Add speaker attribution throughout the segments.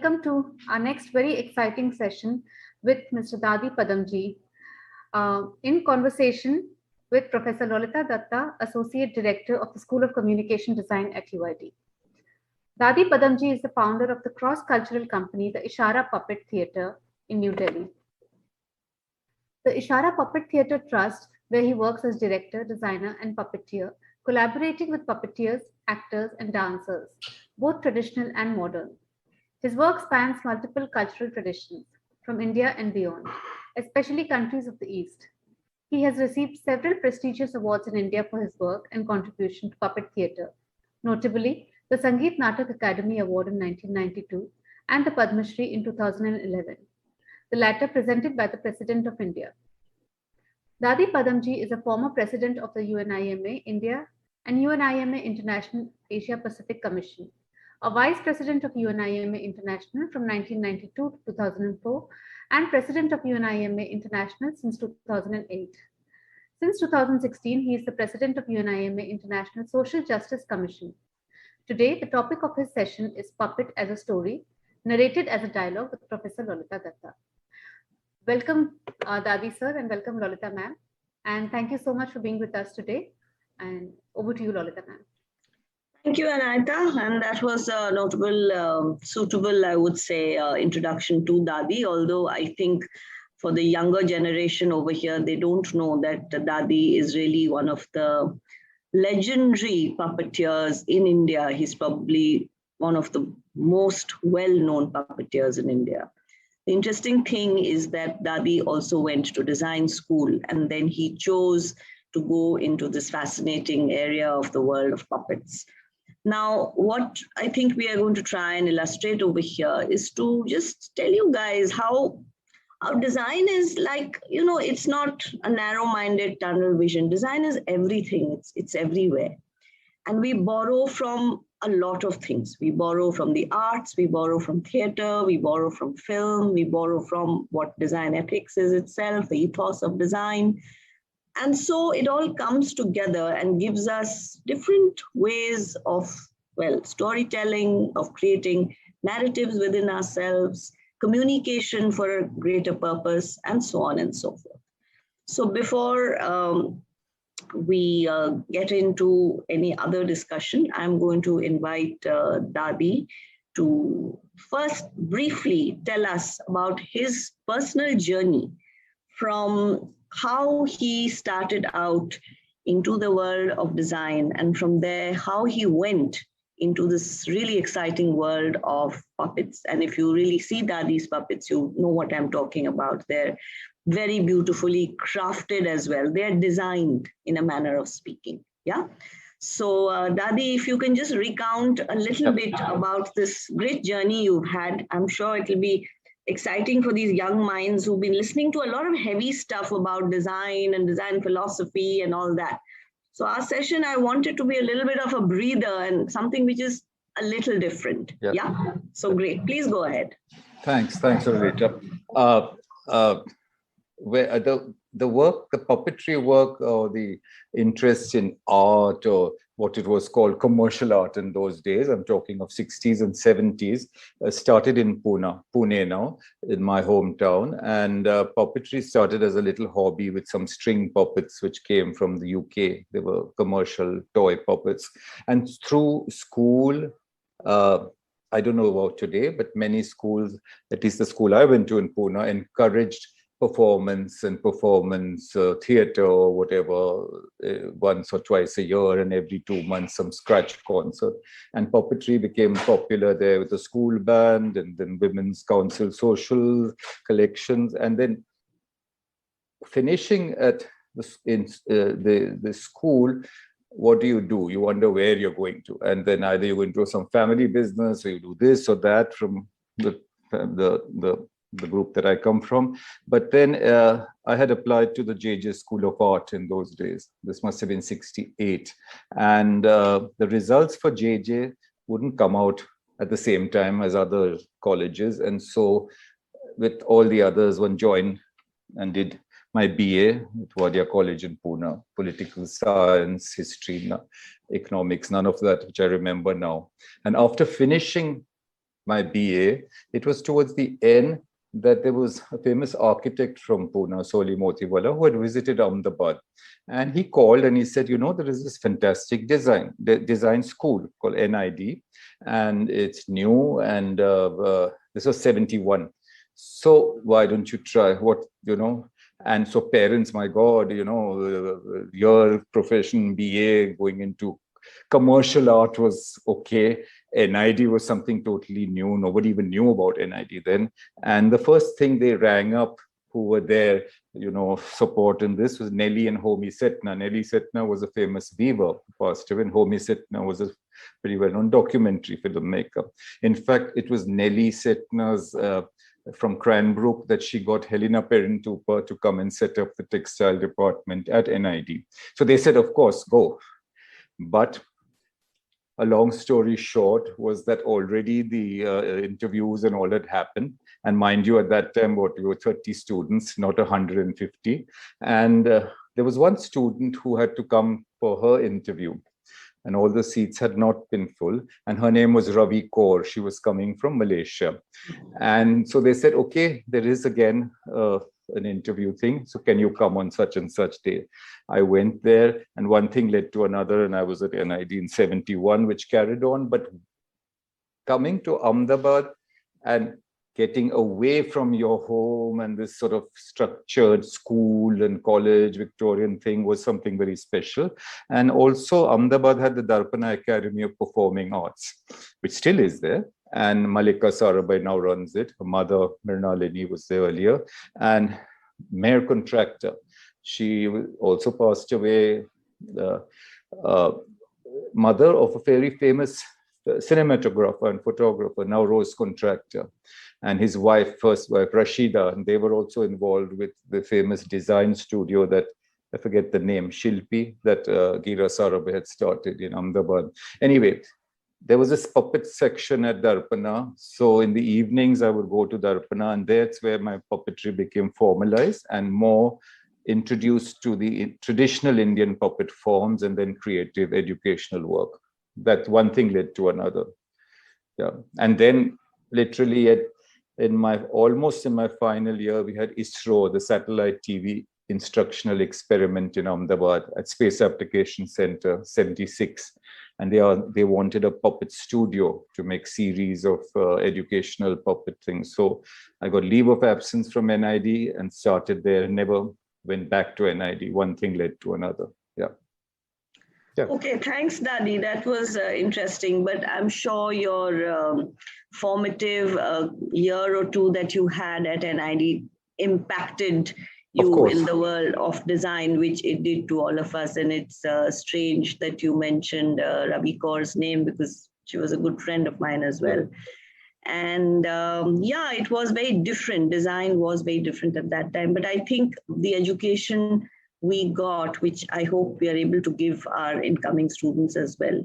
Speaker 1: welcome to our next very exciting session with Mr. Dadi Pudumjee in conversation with Professor Lolita Dutta, Associate Director of the School of Communication Design at UID. Dadi Pudumjee is the founder of the cross-cultural company, the Ishara Puppet Theatre in New Delhi. The Ishara Puppet Theatre Trust, where he works as director, designer, and puppeteer, collaborating with puppeteers, actors, and dancers, both traditional and modern. His work spans multiple cultural traditions from India and beyond, especially countries of the East. He has received several prestigious awards in India for his work and contribution to puppet theatre, notably the Sangeet Natak Academy Award in 1992 and the Padmashree in 2011, the latter presented by the President of India. Dadi Pudumjee is a former president of the UNIMA India and UNIMA International Asia Pacific Commission, a vice president of UNIMA International from 1992 to 2004, and president of UNIMA International since 2008. Since 2016, he is the president of UNIMA International Social Justice Commission. Today, the topic of his session is Puppet as a Story, narrated as a dialogue with Professor Lolita Dutta. Welcome, Dadi sir, and welcome, Lolita ma'am. And thank you so much for being with us today. And over to you, Lolita ma'am.
Speaker 2: Thank you, Anita. And that was a notable, suitable, I would say, introduction to Dadi. Although I think for the younger generation over here, they don't know that Dadi is really one of the legendary puppeteers in India. He's probably one of the most well-known puppeteers in India. The interesting thing is that Dadi also went to design school, and then he chose to go into this fascinating area of the world of puppets. Now, what I think we are going to try and illustrate over here is to just tell you guys how our design is like, you know, it's not a narrow-minded tunnel vision. Design is everything, it's everywhere. And we borrow from a lot of things. We borrow from the arts, we borrow from theater, we borrow from film, we borrow from what design ethics is itself, the ethos of design. And so it all comes together and gives us different ways of, well, storytelling, of creating narratives within ourselves, communication for a greater purpose, and so on and so forth. So before we get into any other discussion, I'm going to invite Dadi to first briefly tell us about his personal journey from how he started out into the world of design, and from there, how he went into this really exciting world of puppets. And if you really see Dadi's puppets, you know what I'm talking about. They're very beautifully crafted as well. They're designed in a manner of speaking. Yeah. So Dadi, if you can just recount a little bit about this great journey you've had, I'm sure it'll be exciting for these young minds who've been listening to a lot of heavy stuff about design and design philosophy and all that. So our session, I wanted to be a little bit of a breather and something which is a little different. Yeah. So great. Please go ahead.
Speaker 3: Thanks, Lolita. Where the work, the puppetry work, or the interest in art, or what it was called commercial art in those days, I'm talking of 60s and 70s, started in Pune now, in my hometown. And puppetry started as a little hobby with some string puppets, which came from the UK. They were commercial toy puppets. And through school, I don't know about today, but many schools, at least the school I went to in Pune, encouraged performance theater or whatever, once or twice a year, and every 2 months some scratch concert. And puppetry became popular there with the school band, and then women's council social collections. And then finishing at the school, what do? You wonder where you're going to. And then either you're going to some family business, or you do this or that from the group that I come from. But then I had applied to the JJ School of Art in those days. This must have been 68. And the results for JJ wouldn't come out at the same time as other colleges. And so with all the others, one joined and did my BA at Wadia College in Pune, political science, history, economics, none of that, which I remember now. And after finishing my BA, it was towards the end that there was a famous architect from Pune, Soli Motiwala, who had visited Ahmedabad. And he called and he said, you know, there is this fantastic design school called NID, and it's new, and this was 71. So why don't you try what, you know? And so parents, my God, you know, your profession, BA, going into commercial art was okay. NID was something totally new. Nobody even knew about NID then. And the first thing they rang up who were there, you know, support in this was Nelly and Homi Setna. Nelly Setna was a famous weaver, passed away, and Homi Setna was a pretty well-known documentary filmmaker. In fact, it was Nelly Setna's from Cranbrook that she got Helena Perrin-Tupper to come and set up the textile department at NID. So they said, of course, go. But a long story short was that already the interviews and all had happened. And mind you, at that time, we were 30 students, not 150. And there was one student who had to come for her interview, and all the seats had not been full. And her name was Ravi Kaur. She was coming from Malaysia. And so they said, okay, there is again an interview thing. So can you come on such and such day? I went there, and one thing led to another, and I was at NID in 71, which carried on. But coming to Ahmedabad and getting away from your home and this sort of structured school and college Victorian thing was something very special. And also Ahmedabad had the Darpana Academy of Performing Arts, which still is there. And Malika Sarabhai now runs it. Her mother, Mrinalini, was there earlier. And Mayor Contractor, she also passed away, the mother of a very famous cinematographer and photographer, now Rose Contractor, and his wife, first wife, Rashida, and they were also involved with the famous design studio that, I forget the name, Shilpi, that Gira Sarabhai had started in Ahmedabad. Anyway, there was this puppet section at Darpana. So in the evenings, I would go to Darpana, and that's where my puppetry became formalized and more introduced to the traditional Indian puppet forms and then creative educational work. That one thing led to another. Yeah. And then literally almost in my final year, we had ISRO, the satellite TV instructional experiment in Ahmedabad at Space Application Center, 76. And they wanted a puppet studio to make series of educational puppet things. So I got leave of absence from NID and started there, never went back to NID. One thing led to another. Yeah. Yeah.
Speaker 2: Okay, thanks, Dadi. That was interesting, but I'm sure your formative year or two that you had at NID impacted you in the world of design, which it did to all of us. And it's strange that you mentioned Ravi Kaur's name, because she was a good friend of mine as well. And yeah, it was very different. Design was very different at that time. But I think the education we got, which I hope we are able to give our incoming students as well,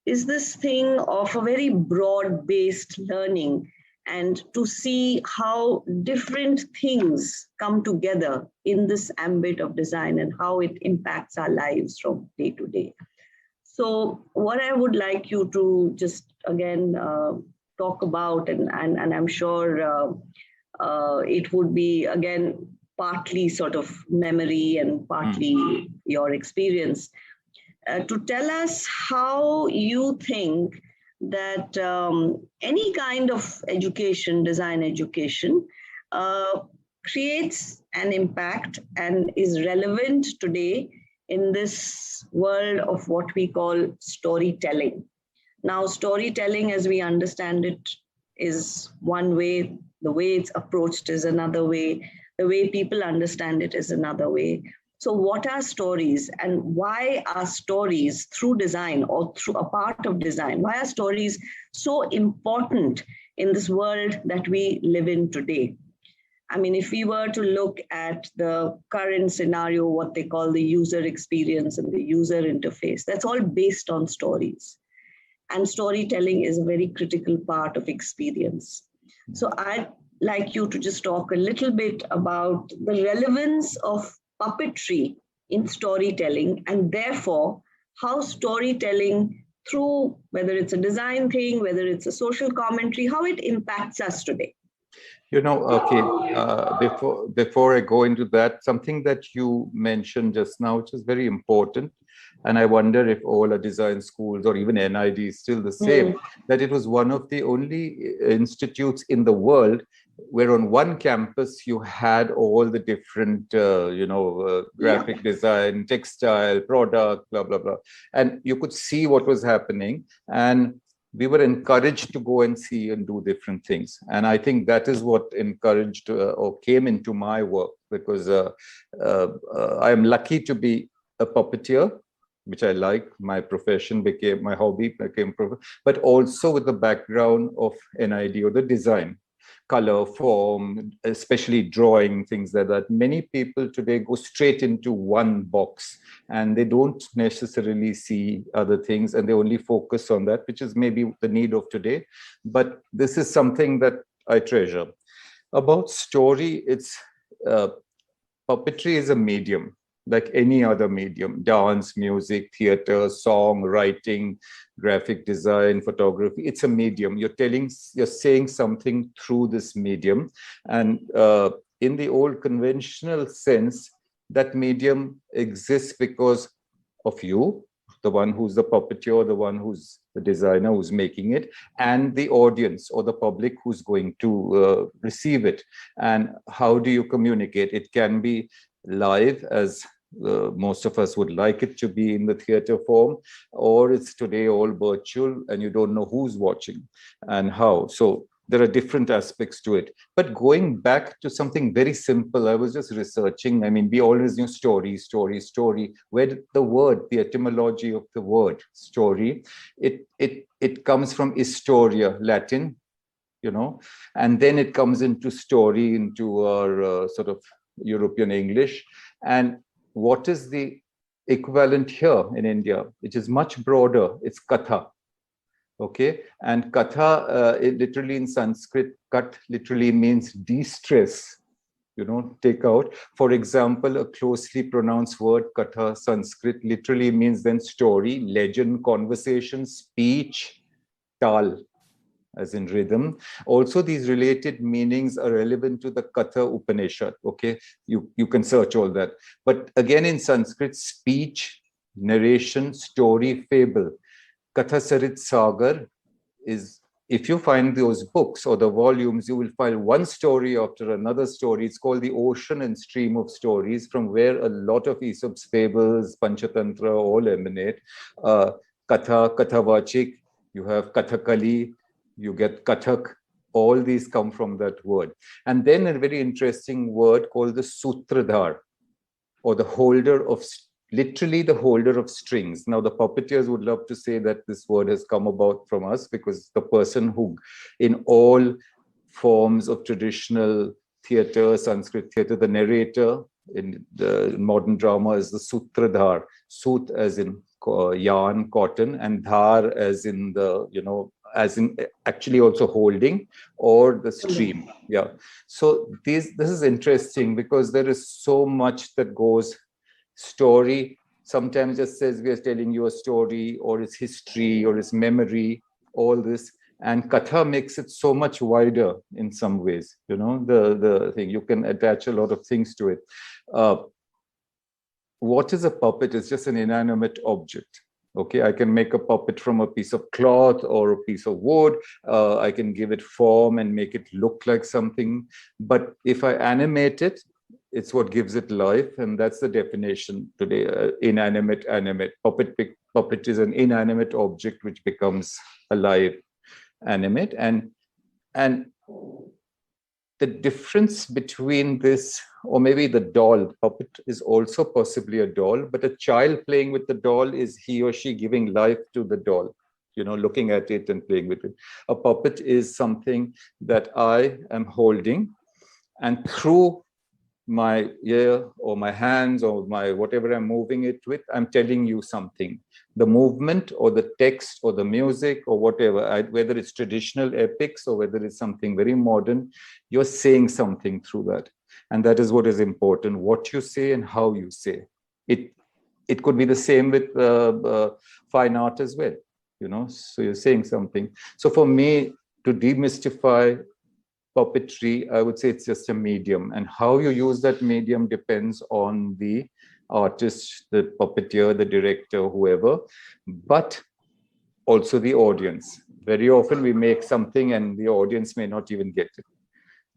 Speaker 2: is this thing of a very broad-based learning, and to see how different things come together in this ambit of design and how it impacts our lives from day to day. So what I would like you to just again talk about, and I'm sure it would be again partly sort of memory and partly your experience, to tell us how you think that any kind of education, design education, creates an impact and is relevant today in this world of what we call storytelling. Now, storytelling, as we understand it, is one way. The way it's approached is another way. The way people understand it is another way. So what are stories, and why are stories through design or through a part of design, why are stories so important in this world that we live in today? I mean, if we were to look at the current scenario, what they call the user experience and the user interface, that's all based on stories. And storytelling is a very critical part of experience. So I'd like you to just talk a little bit about the relevance of puppetry in storytelling, and therefore how storytelling through whether it's a design thing, whether it's a social commentary, how it impacts us today?
Speaker 3: Okay, before I go into that, something that you mentioned just now, which is very important, and I wonder if all our design schools or even NID is still the same, that it was one of the only institutes in the world where on one campus you had all the different, graphic design, textile, product, blah, blah, blah. And you could see what was happening. And we were encouraged to go and see and do different things. And I think that is what encouraged or came into my work, because I am lucky to be a puppeteer, which I like. My profession became, my hobby became, but also with the background of NID or the design, color, form, especially drawing, things like that. Many people today go straight into one box and they don't necessarily see other things, and they only focus on that, which is maybe the need of today. But this is something that I treasure. About story, it's puppetry is a medium like any other medium: dance, music, theater, song, writing, graphic design, photography. It's a medium. You're saying something through this medium. And in the old conventional sense, that medium exists because of you, the one who's the puppeteer, the one who's the designer who's making it, and the audience or the public who's going to receive it. And how do you communicate? It can be live, as most of us would like it to be in the theater form, or it's today all virtual and you don't know who's watching and how. So there are different aspects to it. But going back to something very simple, I was just researching. I mean, we always knew story, story, story. Where did the word, the etymology of the word story, it comes from historia, Latin, and then it comes into story, into our sort of European English. And what is the equivalent here in India, which is much broader? It's katha. Okay, and katha, it literally in Sanskrit, kat literally means de-stress, take out. For example, a closely pronounced word, katha, Sanskrit, literally means then story, legend, conversation, speech, tal, as in rhythm. Also, these related meanings are relevant to the Katha Upanishad. Okay, you can search all that. But again, in Sanskrit, speech, narration, story, fable. Katha Sarit Sagar is, if you find those books or the volumes, you will find one story after another story. It's called the ocean and stream of stories, from where a lot of Aesop's fables, Panchatantra all emanate. Katha, Kathavachik, you have Kathakali, you get Kathak, all these come from that word. And then a very interesting word called the Sutradhar, or the holder of, literally the holder of strings. Now, the puppeteers would love to say that this word has come about from us, because the person who, in all forms of traditional theater, Sanskrit theater, the narrator in the modern drama is the Sutradhar. Sut as in yarn, cotton, and dhar as in the, as in actually also holding, or the stream. Yeah. So this is interesting, because there is so much that goes. Story sometimes just says we are telling you a story, or it's history, or it's memory, all this. And katha makes it so much wider in some ways. The thing, you can attach a lot of things to it. What is a puppet? It's just an inanimate object. Okay, I can make a puppet from a piece of cloth or a piece of wood. I can give it form and make it look like something. But if I animate it, it's what gives it life. And that's the definition today, inanimate, animate. Puppet is an inanimate object which becomes alive, animate. And the difference between this, or maybe the doll, puppet is also possibly a doll, but a child playing with the doll is he or she giving life to the doll, looking at it and playing with it. A puppet is something that I am holding, and through my ear or my hands or my whatever I'm moving it with, I'm telling you something. The movement or the text or the music or whatever, whether it's traditional epics or whether it's something very modern, you're saying something through that. And that is what is important, what you say and how you say. It could be the same with fine art as well. So you're saying something. So for me, to demystify puppetry, I would say it's just a medium, and how you use that medium depends on the artist, the puppeteer, the director, whoever, but also the audience. Very often we make something and the audience may not even get it.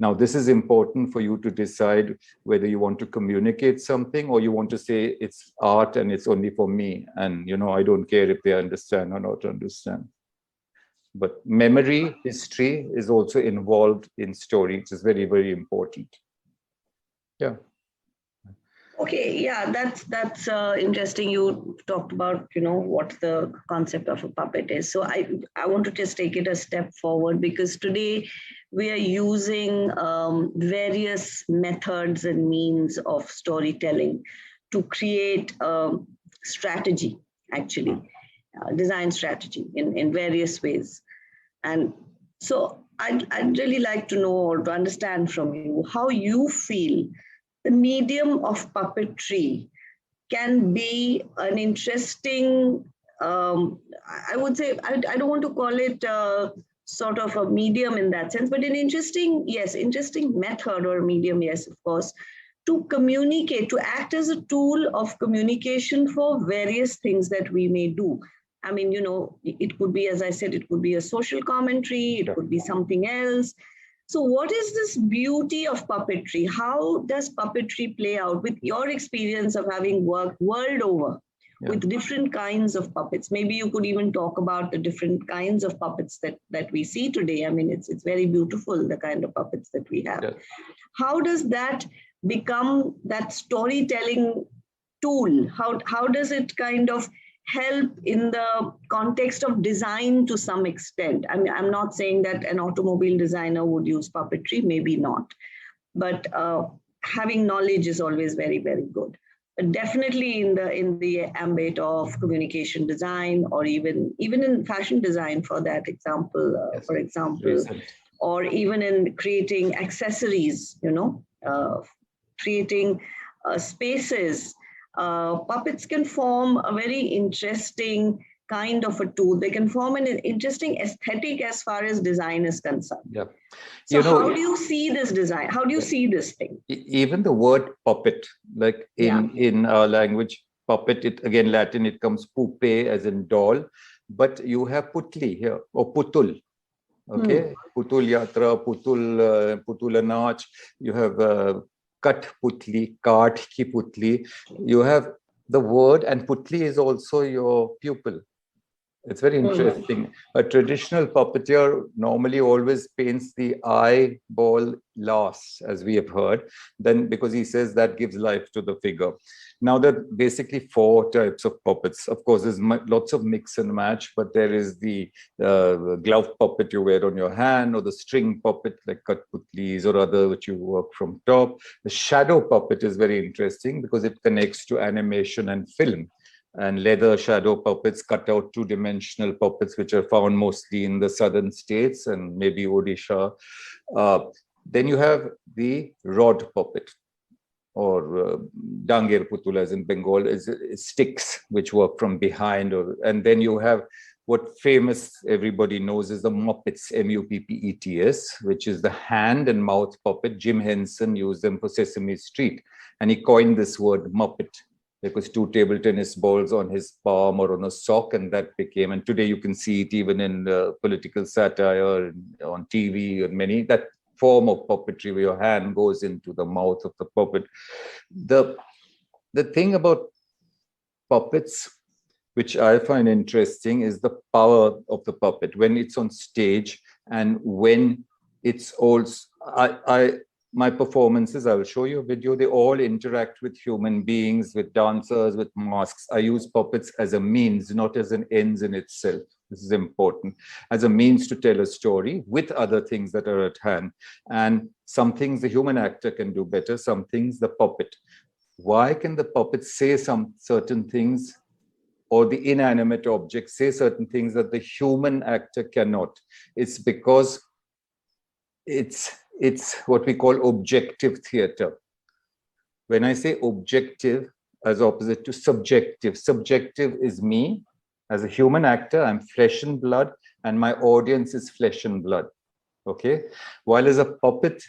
Speaker 3: Now, this is important for you to decide whether you want to communicate something or you want to say it's art and it's only for me. And, I don't care if they understand or not understand. But memory, history is also involved in story, which is very, very important. Yeah.
Speaker 2: Okay, yeah, that's interesting. You talked about, what the concept of a puppet is. So I want to just take it a step forward, because today we are using various methods and means of storytelling to create a strategy, actually, design strategy in various ways. And so I'd really like to know or to understand from you how you feel the medium of puppetry can be an interesting, I would say, I don't want to call it sort of a medium in that sense, but an interesting method or medium, yes, of course, to communicate, to act as a tool of communication for various things that we may do. I mean, it could be, as I said, it could be a social commentary, it could be something else. So what is this beauty of puppetry? How does puppetry play out with your experience of having worked world over with different kinds of puppets? Maybe you could even talk about the different kinds of puppets that we see today. I mean, it's very beautiful, the kind of puppets that we have. Yeah. How does that become that storytelling tool? How does it kind of help in the context of design to some extent? I mean, I'm not saying that an automobile designer would use puppetry, maybe not, but having knowledge is always very, very good. But definitely in the ambit of communication design, or even in fashion design, for that example, for example, or even in creating accessories, creating spaces. Puppets can form a very interesting kind of a tool. They can form an interesting aesthetic as far as design is concerned. Yeah. So how do you see this design? How do you see this thing?
Speaker 3: Even the word puppet, like in our language, puppet, it again Latin, it comes pupe as in doll, but you have putli here, or putul. Okay, putul yatra, putul naach. You have cut putli, kaat ki putli. You have the word, and putli is also your pupil. It's very interesting. A traditional puppeteer normally always paints the eyeball last, as we have heard, then because he says that gives life to the figure. Now, there are basically 4 types of puppets. Of course, there's lots of mix and match, but there is the glove puppet you wear on your hand, or the string puppet like Katputlis or other which you work from top. The shadow puppet is very interesting because it connects to animation and film. And leather shadow puppets, cut out 2-dimensional puppets, which are found mostly in the southern states and maybe Odisha. Then you have the rod puppet, or Dangir Putul, as in Bengal, is sticks which work from behind. And then you have what famous everybody knows is the Muppets, Muppets, which is the hand and mouth puppet. Jim Henson used them for Sesame Street, and he coined this word Muppet. There was 2 table tennis balls on his palm or on a sock, and that became, and today you can see it even in political satire, on TV, and many, that form of puppetry where your hand goes into the mouth of the puppet. The thing about puppets, which I find interesting, is the power of the puppet when it's on stage, and when it's also, my performances, I will show you a video, they all interact with human beings, with dancers, with masks. I use puppets as a means, not as an ends in itself. This is important. As a means to tell a story with other things that are at hand. And some things the human actor can do better, some things the puppet. Why can the puppet say some certain things, or the inanimate object say certain things that the human actor cannot? It's because it's what we call objective theater. When I say objective, as opposite to subjective, subjective is me As a human actor, I'm flesh and blood, and my audience is flesh and blood. Okay, while as a puppet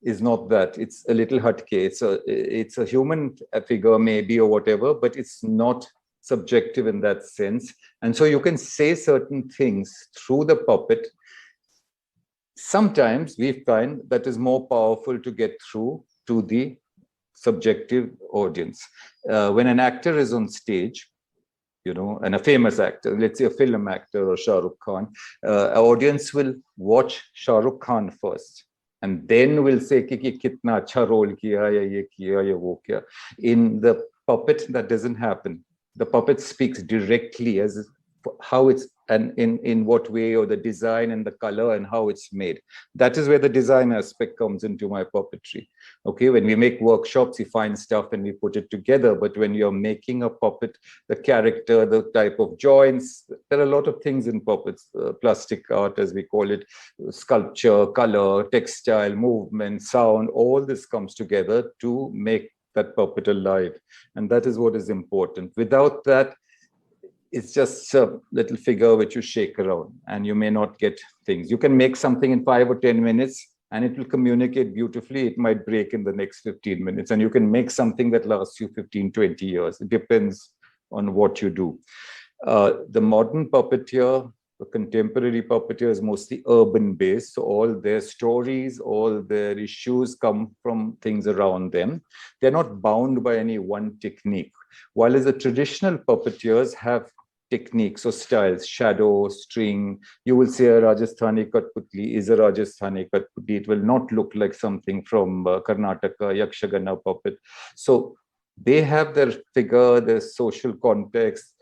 Speaker 3: is not that. It's a little hutke. It's a human figure maybe or whatever, but it's not subjective in that sense. And so you can say certain things through the puppet. Sometimes we find that is more powerful to get through to the subjective audience. When an actor is on stage, you know, and a famous actor, let's say a film actor or Shah Rukh Khan, our audience will watch Shah Rukh Khan first, and then we'll say ki kitna acha role kiya, ya ye kiya, ya wo kiya. In the puppet, that doesn't happen. The puppet speaks directly as how it's, and in what way, or the design and the color and how it's made. That is where the design aspect comes into my puppetry. Okay, when we make workshops, we find stuff and we put it together. But when you're making a puppet, the character, the type of joints, there are a lot of things in puppets, plastic art, as we call it, sculpture, color, textile, movement, sound, all this comes together to make that puppet alive. And that is what is important. Without that, it's just a little figure which you shake around and you may not get things. You can make something in 5 or 10 minutes and it will communicate beautifully. It might break in the next 15 minutes, and you can make something that lasts you 15, 20 years. It depends on what you do. The modern puppeteer, the contemporary puppeteer, is mostly urban based. So all their stories, all their issues come from things around them. They're not bound by any one technique. While as the traditional puppeteers have techniques or styles, shadow, string, you will say a Rajasthani Katputli is a Rajasthani Katputli. It will not look like something from Karnataka, Yakshagana puppet. So they have their figure, their social context,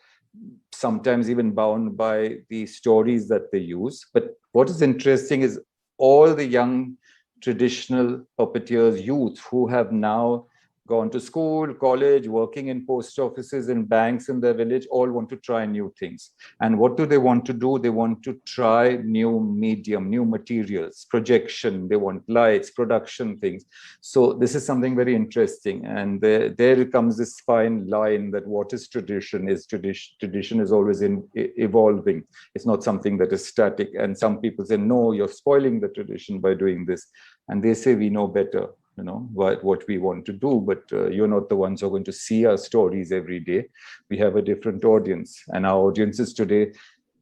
Speaker 3: sometimes even bound by the stories that they use. But what is interesting is all the young traditional puppeteers, youth who have now gone to school, college, working in post offices and banks in their village, all want to try new things. And what do they want to do? They want to try new medium, new materials, projection, they want lights, production things. So this is something very interesting. And there comes this fine line that what is tradition is tradition. Tradition is always evolving. It's not something that is static. And some people say, no, you're spoiling the tradition by doing this. And they say, we know better, you know, what we want to do, but you're not the ones who are going to see our stories every day. We have a different audience, and our audience is today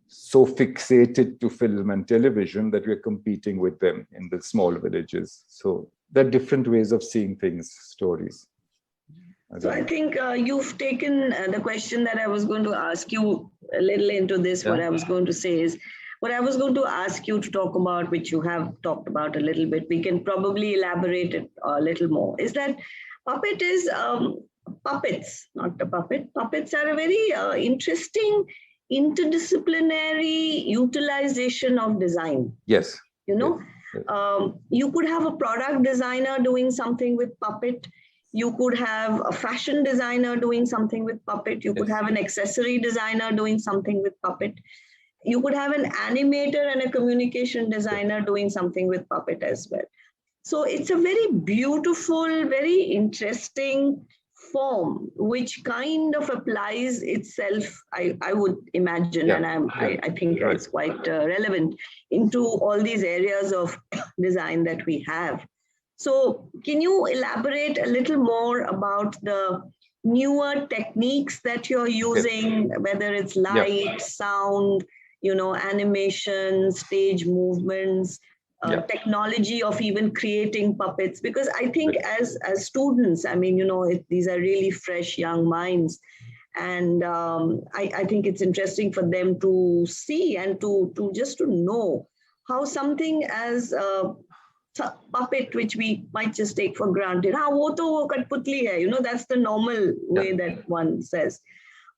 Speaker 3: so fixated to film and television that we're competing with them in the small villages. So there are different ways of seeing things, stories.
Speaker 2: So I think you've taken the question that I was going to ask you a little into this. Yeah. What I was going to say is, what I was going to ask you to talk about, which you have talked about a little bit, we can probably elaborate it a little more, is that puppet is puppets, not a puppet. Puppets are a very interesting interdisciplinary utilization of design.
Speaker 3: Yes.
Speaker 2: You know, yes. You could have a product designer doing something with puppet. You could have a fashion designer doing something with puppet. You could have an accessory designer doing something with puppet. You could have an animator and a communication designer doing something with puppet as well. So it's a very beautiful, very interesting form, which kind of applies itself, I would imagine, and I think it's quite relevant into all these areas of design that we have. So can you elaborate a little more about the newer techniques that you're using, whether it's light, sound, you know, animation, stage movements, technology of even creating puppets? Because I think as students, I mean, you know, these are really fresh young minds. And I think it's interesting for them to see and to just to know how something as puppet, which we might just take for granted, wo to wo Katputli hai, you know, that's the normal way that one says.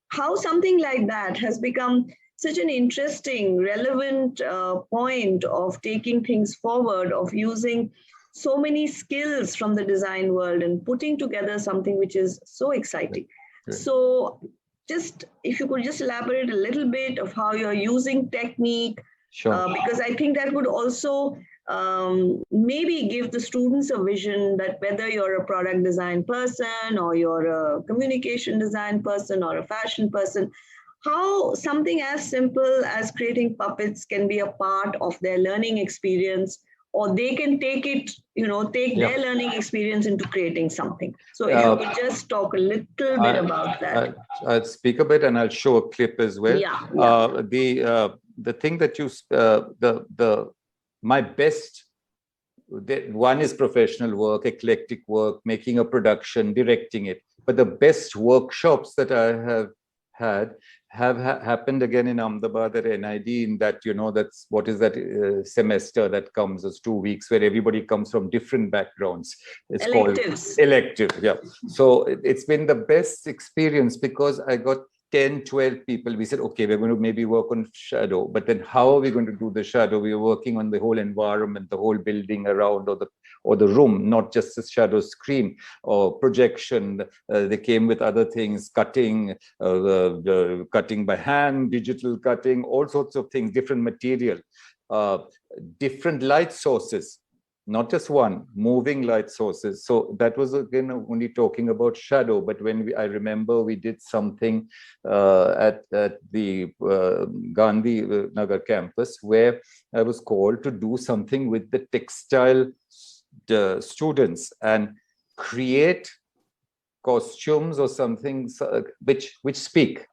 Speaker 2: How something like that has become such an interesting, relevant point of taking things forward, of using so many skills from the design world and putting together something which is so exciting. So just, if you could just elaborate a little bit of how you're using technique, because I think that would also maybe give the students a vision that whether you're a product design person or you're a communication design person or a fashion person, how something as simple as creating puppets can be a part of their learning experience, or they can take it, take their learning experience into creating something. So if you could just talk a little bit about that.
Speaker 3: I'll speak a bit and I'll show a clip as well. The thing that you, my best, one is professional work, eclectic work, making a production, directing it. But the best workshops that I have had have happened again in Ahmedabad at NID, in that, that's what is that semester that comes as 2 weeks, where everybody comes from different backgrounds. It's
Speaker 2: electives.
Speaker 3: Called elective, yeah. So it's been the best experience, because I got 10, 12 people. We said, okay, we're going to maybe work on shadow, but then how are we going to do the shadow? We were working on the whole environment, the whole building around, or the room, not just the shadow screen or projection. They came with other things, cutting, cutting by hand, digital cutting, all sorts of things, different material, different light sources. Not just one, moving light sources. So that was again only talking about shadow. But when I remember we did something at the Gandhi Nagar campus, where I was called to do something with the textile students and create costumes or something which speak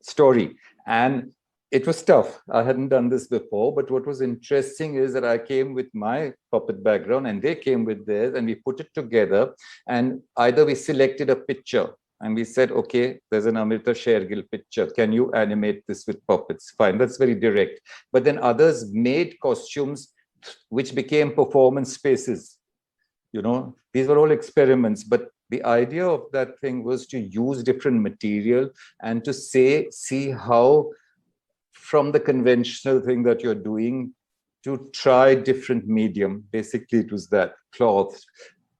Speaker 3: story. And it was tough. I hadn't done this before, but what was interesting is that I came with my puppet background and they came with theirs, and we put it together, and either we selected a picture and we said, okay, there's an Amrita Shergill picture. Can you animate this with puppets? Fine, that's very direct. But then others made costumes which became performance spaces. These were all experiments, but the idea of that thing was to use different material and to see how, from the conventional thing that you're doing, to try different medium. Basically, it was that: cloth,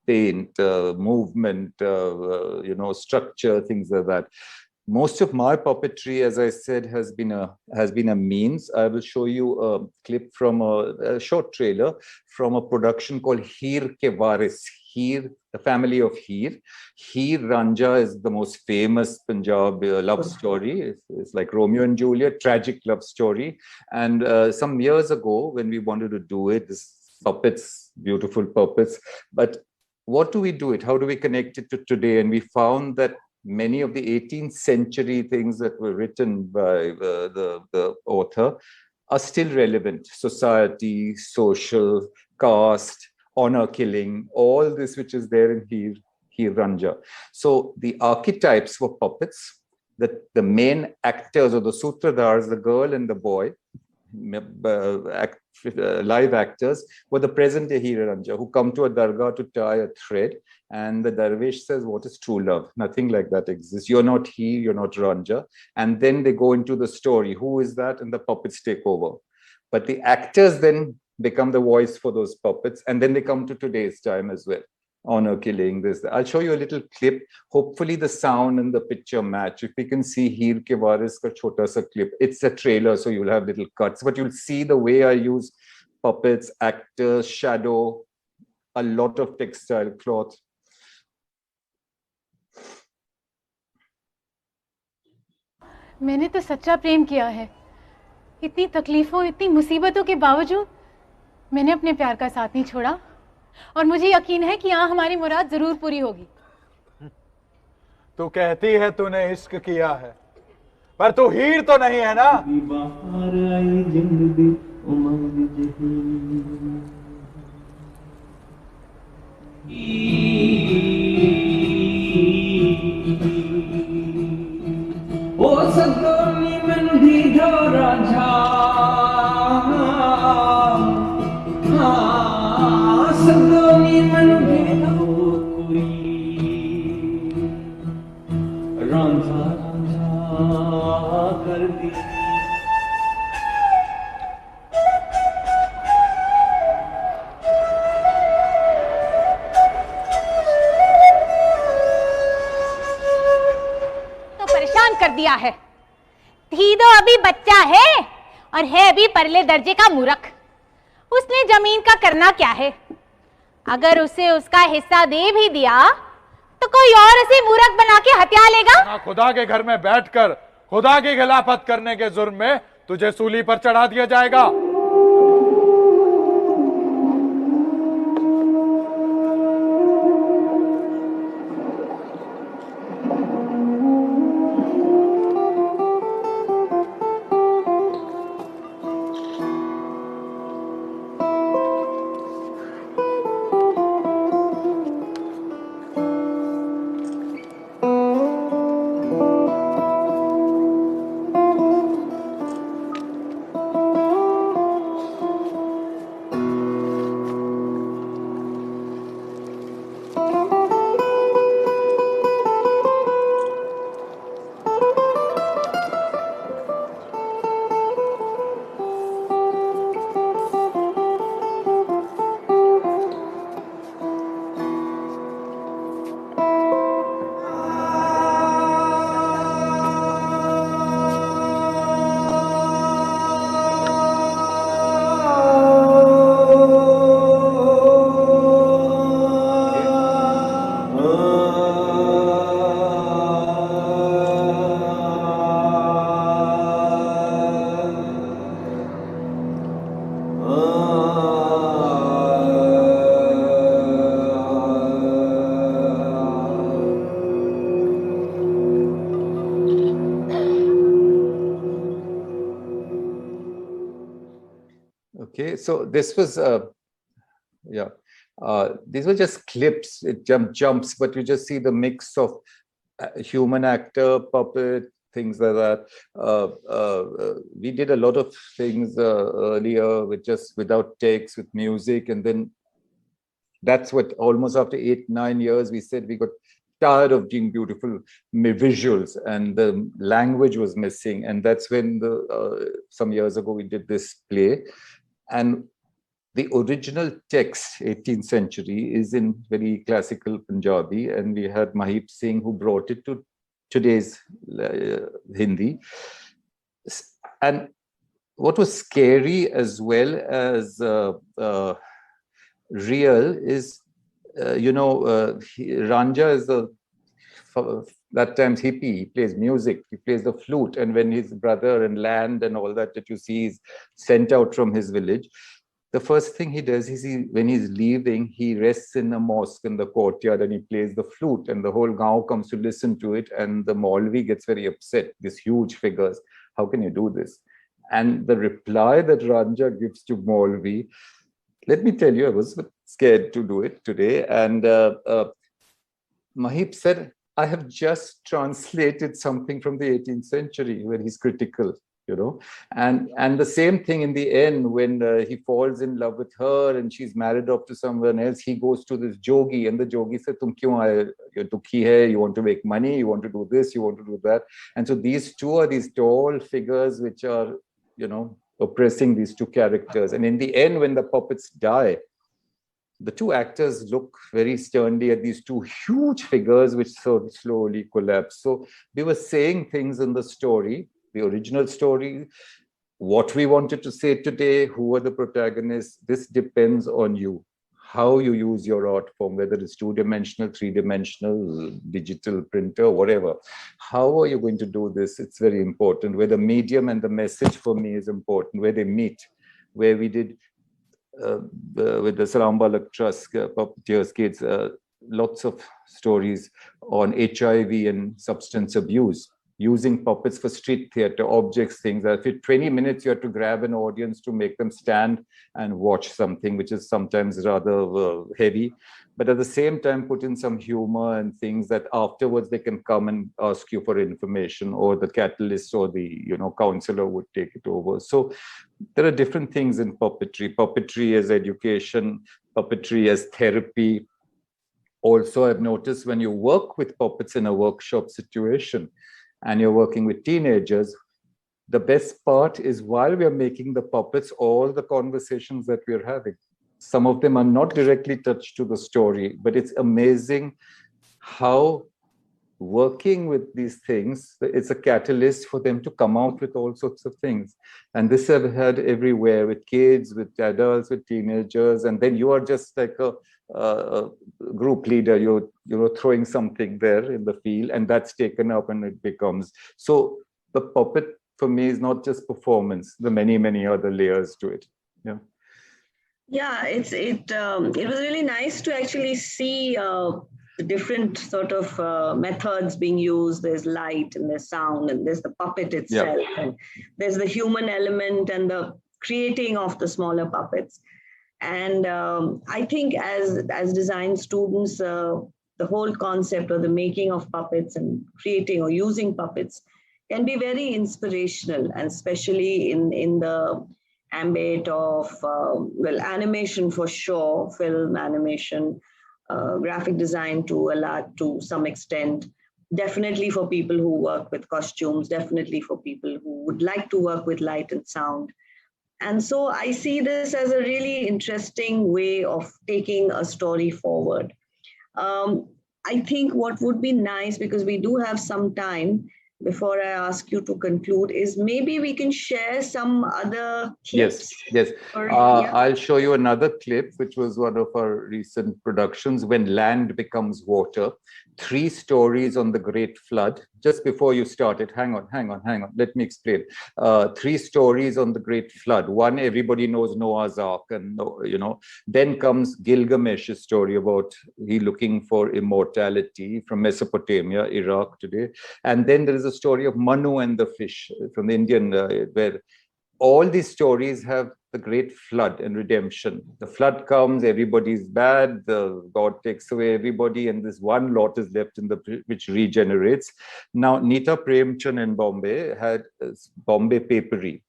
Speaker 3: paint, movement, structure, things like that. Most of my puppetry, as I said, has been a means. I will show you a clip from a short trailer from a production called Heer Ke Waris. Heer, the family of Heer. Heer Ranja is the most famous Punjab love story. It's like Romeo and Juliet, tragic love story. And some years ago, when we wanted to do it, this puppets, beautiful puppets, but what do we do it? How do we connect it to today? And we found that many of the 18th century things that were written by the author are still relevant. Society, social, caste, honor killing, all this which is there in Heer Ranja. So the archetypes for puppets, the main actors or the sutradhars, the girl and the boy, live actors, were the present-day Heer Ranja, who come to a dargah to tie a thread, and the dervish says, what is true love? Nothing like that exists. You're not Heer, you're not Ranja. And then they go into the story. Who is that? And the puppets take over. But the actors then become the voice for those puppets, and then they come to today's time as well. Honor killing, this. I'll show you a little clip. Hopefully the sound and the picture match. If we can see Heer Ke Waris ka chota sa clip. It's a trailer, so you'll have little cuts, but you'll see the way I use puppets, actors, shadow, a lot of textile cloth.
Speaker 4: मैंने तो सच्चा प्रेम किया है। इतनी तकलीफों, इतनी मुसीबतों के बावजूद मैंने अपने प्यार का साथ नहीं छोड़ा, और मुझे यकीन है कि यहाँ हमारी मुराद जरूर पूरी होगी।
Speaker 5: तू कहती है तूने इश्क किया है, पर तू हीर तो नहीं है ना? ओ सदोनी मन दीधो राजा, सदोनी मन दीधो कोई रांझा रांझा कर दी।
Speaker 4: कर दिया है। धीदो अभी बच्चा है और है अभी परले दर्जे का मूर्ख। उसने जमीन का करना क्या है? अगर उसे उसका हिस्सा दे भी दिया तो कोई और उसे मूर्ख बना के हत्या लेगा।
Speaker 5: खुदा के घर में बैठकर खुदा की खिलाफत करने के जुर्म में तुझे सूली पर चढ़ा दिया जाएगा।
Speaker 3: Okay, so this was, these were just clips, it jumps, but you just see the mix of human actor, puppet, things like that. We did a lot of things earlier with just without takes, with music, and then that's what almost after 8-9 years we said we got tired of doing beautiful visuals and the language was missing, and that's when some years ago we did this play. And the original text, 18th century, is in very classical Punjabi, and we had Mahip Singh who brought it to today's Hindi. And what was scary as well as real is, Ranja is that time's hippie. He plays music, he plays the flute, and when his brother and land and all that you see is sent out from his village, the first thing he does is when he's leaving, he rests in a mosque in the courtyard and he plays the flute, and the whole gaon comes to listen to it, and the Maulvi gets very upset. These huge figures, how can you do this? And the reply that Ranja gives to Maulvi, let me tell you, I was scared to do it today, and Mahip said, I have just translated something from the 18th century where he's critical, and the same thing in the end when he falls in love with her and she's married off to someone else, he goes to this jogi, and the jogi said, Tum kyun aaye? You're dukhi hai, you want to make money, you want to do this, you want to do that. And so these two are these tall figures which are, oppressing these two characters. And in the end, when the puppets die, the two actors look very sternly at these two huge figures which so slowly collapse. So we were saying things in the story, the original story, what we wanted to say today, who are the protagonists. This depends on you, how you use your art form, whether it's 2-dimensional, 3-dimensional, digital printer, whatever. How are you going to do this? It's very important. Where the medium and the message for me is important, where they meet, where we did with the Salam Balak Trust, Puppeteers Kids, lots of stories on HIV and substance abuse, using puppets for street theater, objects, things that for 20 minutes you have to grab an audience to make them stand and watch something which is sometimes rather heavy, but at the same time put in some humor and things that afterwards they can come and ask you for information, or the catalyst or the counselor would take it over. So there are different things in puppetry as education, puppetry as therapy. Also, I've noticed when you work with puppets in a workshop situation and you're working with teenagers, the best part is while we are making the puppets, all the conversations that we're having. Some of them are not directly touched to the story, but it's amazing how working with these things, it's a catalyst for them to come out with all sorts of things. And this I've had everywhere, with kids, with adults, with teenagers, and then you are just like a group leader, you're throwing something there in the field, and that's taken up and it becomes. So the puppet for me is not just performance. There are many, many other layers to it. Yeah.
Speaker 2: Yeah, it was really nice to actually see the different sort of methods being used. There's light and there's sound and there's the puppet itself, and there's the human element and the creating of the smaller puppets. And I think as design students, the whole concept of the making of puppets and creating or using puppets can be very inspirational, and especially in the ambit of, well, animation for sure, film animation, graphic design to some extent, definitely for people who work with costumes, definitely for people who would like to work with light and sound. And so I see this as a really interesting way of taking a story forward. I think what would be nice, because we do have some time before I ask you to conclude, is maybe we can share some other clips.
Speaker 3: Yes. I'll show you another clip, which was one of our recent productions, When Land Becomes Water. 3 stories on the Great Flood. Just before you started, hang on. Let me explain. 3 stories on the Great Flood. One, everybody knows Noah's Ark, and then comes Gilgamesh's story about he looking for immortality from Mesopotamia, Iraq today. And then there is a story of Manu and the fish from the Indian, where all these stories have the great flood and redemption. The flood comes, everybody's bad, God takes away everybody, and this one lot is left which regenerates. Now, Nita Premchand in Bombay had Bombay Papery,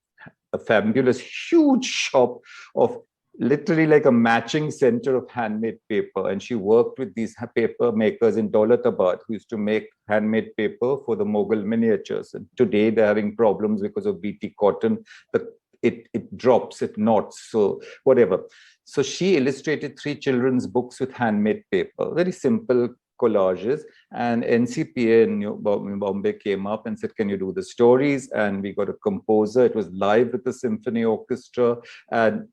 Speaker 3: a fabulous, huge shop of literally like a matching center of handmade paper. And she worked with these paper makers in Daulatabad who used to make handmade paper for the Mughal miniatures. And today they're having problems because of BT cotton. It drops, it knots, so whatever. So she illustrated 3 children's books with handmade paper, very simple collages. And NCPA in Bombay came up and said, can you do the stories? And we got a composer. It was live with the symphony orchestra. And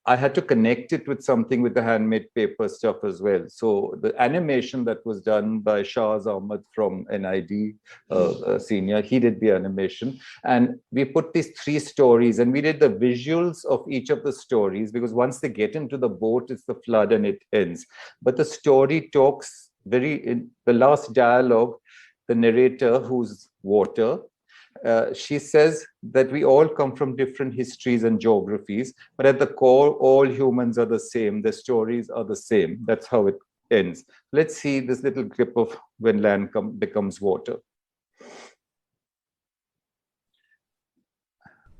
Speaker 3: I had to connect it with something with the handmade paper stuff as well. So the animation that was done by Shahz Ahmed from NID, senior, he did the animation. And we put these 3 stories and we did the visuals of each of the stories, because once they get into the boat, it's the flood and it ends. But the story talks in the last dialogue, the narrator, who's water, she says that we all come from different histories and geographies, but at the core, all humans are the same. The stories are the same. That's how it ends. Let's see this little clip of When Land Becomes Water.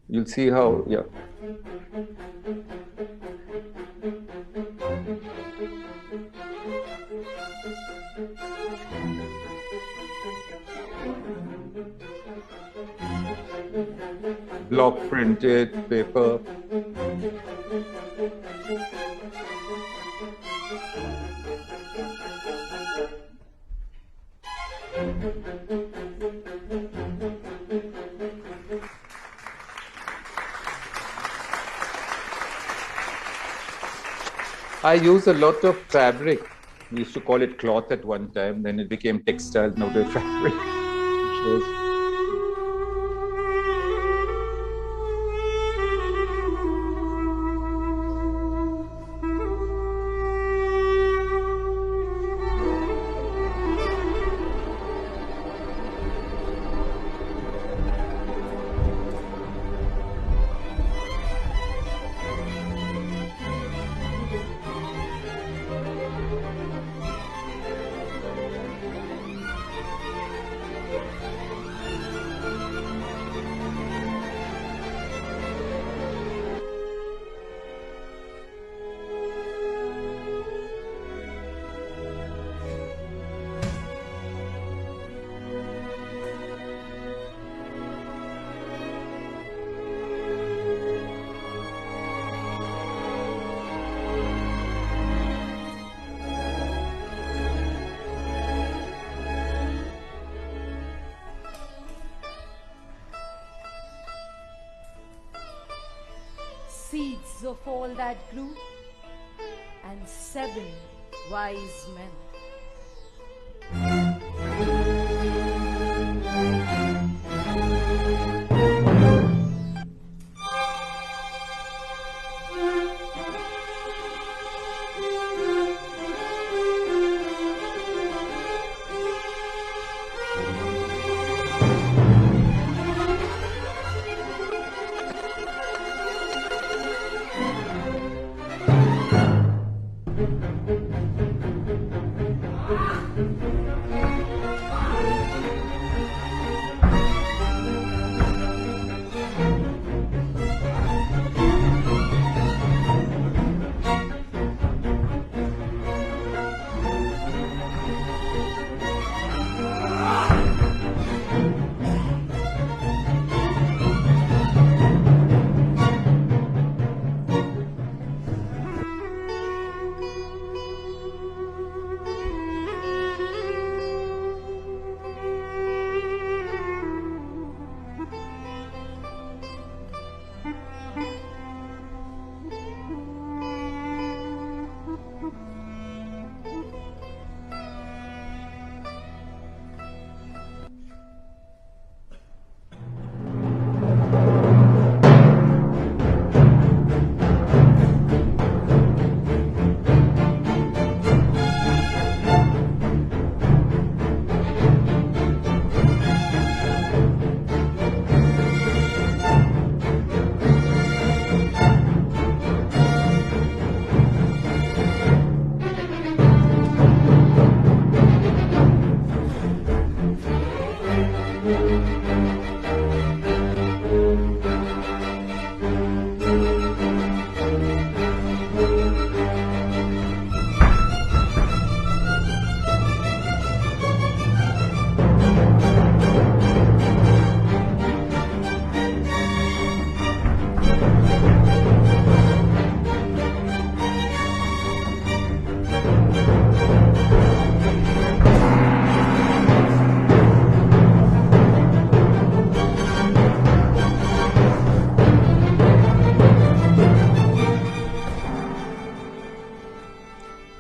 Speaker 3: You'll see how, yeah. Block printed paper. I use a lot of fabric. We used to call it cloth at one time, then it became textile, now they're fabric.
Speaker 6: Seeds of all that grew, and 7 wise men.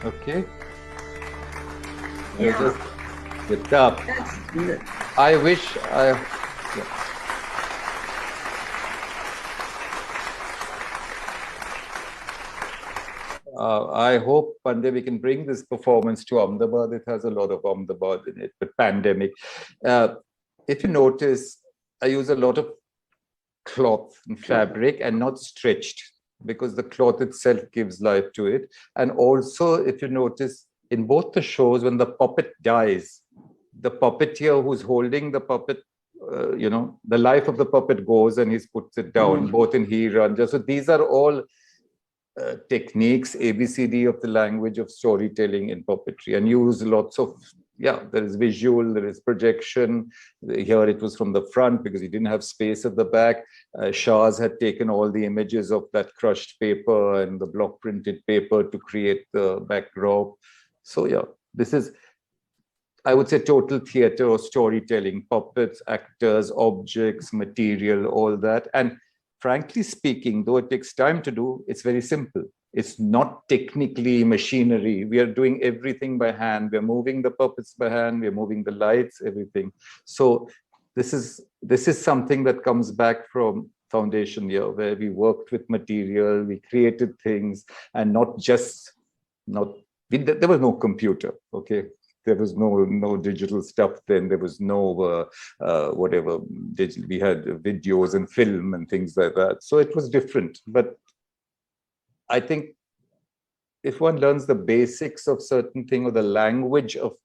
Speaker 3: Okay.
Speaker 2: Yeah.
Speaker 3: Just with up. I wish I. Yeah. I hope one day we can bring this performance to Ahmedabad. It has a lot of Ahmedabad in it, but pandemic. If you notice, I use a lot of cloth and fabric and not stretched, because the cloth itself gives life to it. And also, if you notice, in both the shows, when the puppet dies, the puppeteer who's holding the puppet, the life of the puppet goes and he puts it down, both in He Ranja. So these are all techniques, ABCD of the language of storytelling in puppetry, and use lots of, there is visual, there is projection. Here it was from the front because he didn't have space at the back. Shahs had taken all the images of that crushed paper and the block printed paper to create the backdrop. So this is, I would say, total theater or storytelling, puppets, actors, objects, material, all that. And frankly speaking, though it takes time to do, it's very simple. It's not technically machinery. We are doing everything by hand. We're moving the puppets by hand. We're moving the lights, everything. So this is something that comes back from foundation year, where we worked with material, we created things, and there was no computer, okay? There was no digital stuff then. There was no whatever digital. We had videos and film and things like that. So it was different. But I think if one learns the basics of certain thing or the language of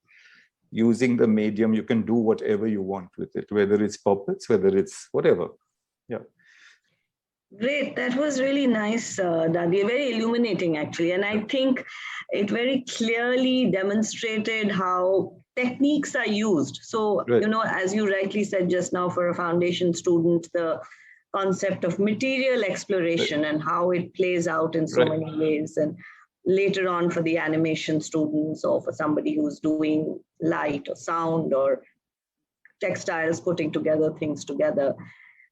Speaker 3: using the medium, you can do whatever you want with it, whether it's puppets, whether it's whatever. Yeah.
Speaker 2: Great. That was really nice, Dadi. Very illuminating, actually. And I think it very clearly demonstrated how techniques are used. So,
Speaker 3: right.
Speaker 2: As you rightly said just now, for a foundation student, the concept of material exploration and how it plays out in so many ways. And later on for the animation students, or for somebody who's doing light or sound or textiles, putting together things together.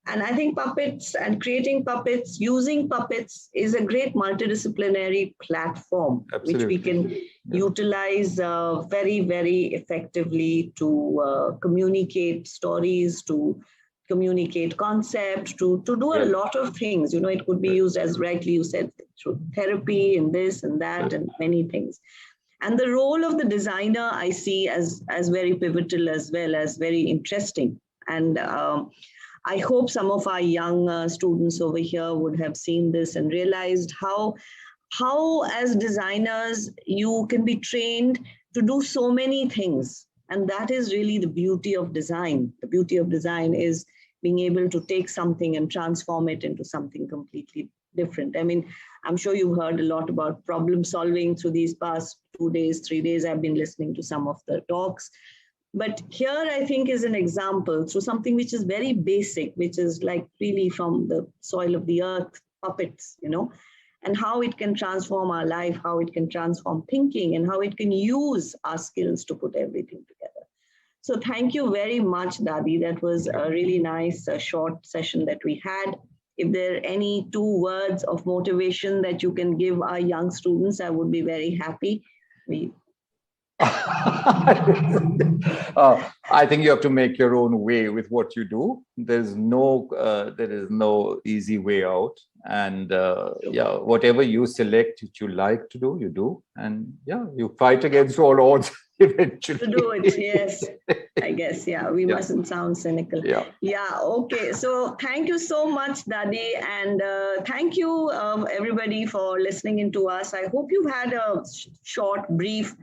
Speaker 2: And I think puppets and creating puppets, using puppets is a great multidisciplinary platform, which we can utilize very, very effectively to communicate stories, to communicate concepts, to do a lot of things. It could be used, as rightly you said, through therapy and this and that and many things. And the role of the designer I see as very pivotal, as well as very interesting. And I hope some of our young students over here would have seen this and realized how how as designers you can be trained to do so many things. And that is really the beauty of design. The beauty of design is being able to take something and transform it into something completely different. I mean, I'm sure you've heard a lot about problem solving through these past 2 days, 3 days. I've been listening to some of the talks. But here, I think, is an example through something which is very basic, which is like really from the soil of the earth, puppets, you know, and how it can transform our life, how it can transform thinking, and how it can use our skills to put everything together. So thank you very much, Dadi. That was a really nice short session that we had. If there are any 2 words of motivation that you can give our young students, I would be very happy.
Speaker 3: I think you have to make your own way with what you do. There is no easy way out. And yeah, whatever you select, that you like to do, you do. And yeah, you fight against all odds eventually.
Speaker 2: To do it, yes. I guess, yeah, we mustn't sound cynical. Yeah, okay. So thank you so much, Dadi. And thank you, everybody, for listening in to us. I hope you've had a short, brief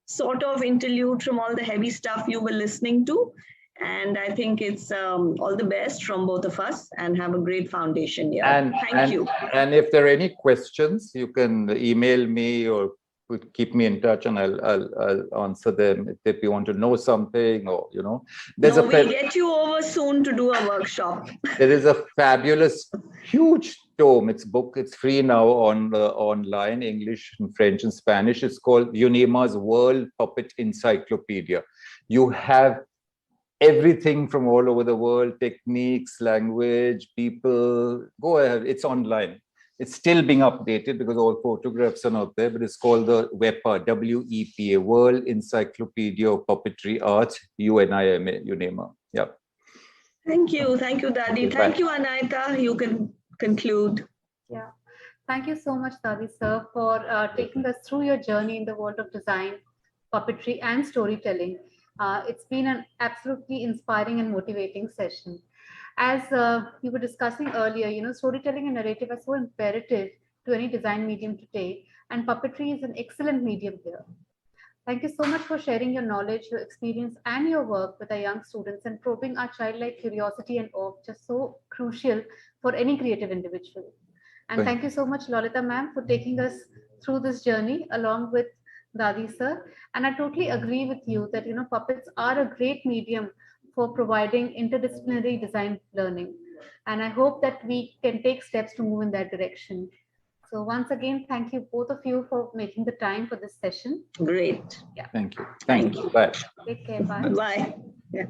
Speaker 2: sort of interlude from all the heavy stuff you were listening to. And I think it's all the best from both of us, and have a great foundation here. Thank you.
Speaker 3: And if there are any questions, you can email me or keep me in touch, and I'll answer them if you want to know something, or you know.
Speaker 2: We'll get you over soon to do a workshop.
Speaker 3: There is a fabulous, huge tome. It's free now on online, English and French and Spanish. It's called UNEMA's World Puppet Encyclopedia. You have everything from all over the world, techniques, language, people. Go ahead, it's online. It's still being updated because all photographs are not there, but it's called the WEPA, W-E-P-A, World Encyclopedia of Puppetry Arts, UNEMA. Yeah.
Speaker 2: Thank you, Dadi. Thank you, Anaita. You can conclude.
Speaker 1: Yeah. Thank you so much, Dadi sir, for taking us through your journey in the world of design, puppetry, and storytelling. It's been an absolutely inspiring and motivating session. As we were discussing earlier, you know, storytelling and narrative are so imperative to any design medium today, and puppetry is an excellent medium here. Thank you so much for sharing your knowledge, your experience, and your work with our young students, and probing our childlike curiosity and awe, which is so crucial for any creative individual. And thank you so much, Lolita ma'am, for taking us through this journey along with Dadi sir. And I totally agree with you that, you know, puppets are a great medium for providing interdisciplinary design learning. And I hope that we can take steps to move in that direction. So once again, thank you, both of you, for making the time for this session.
Speaker 2: Great.
Speaker 1: Yeah.
Speaker 3: Thank you. Thank you. Bye.
Speaker 1: Take care. Bye.
Speaker 2: Bye. Yeah.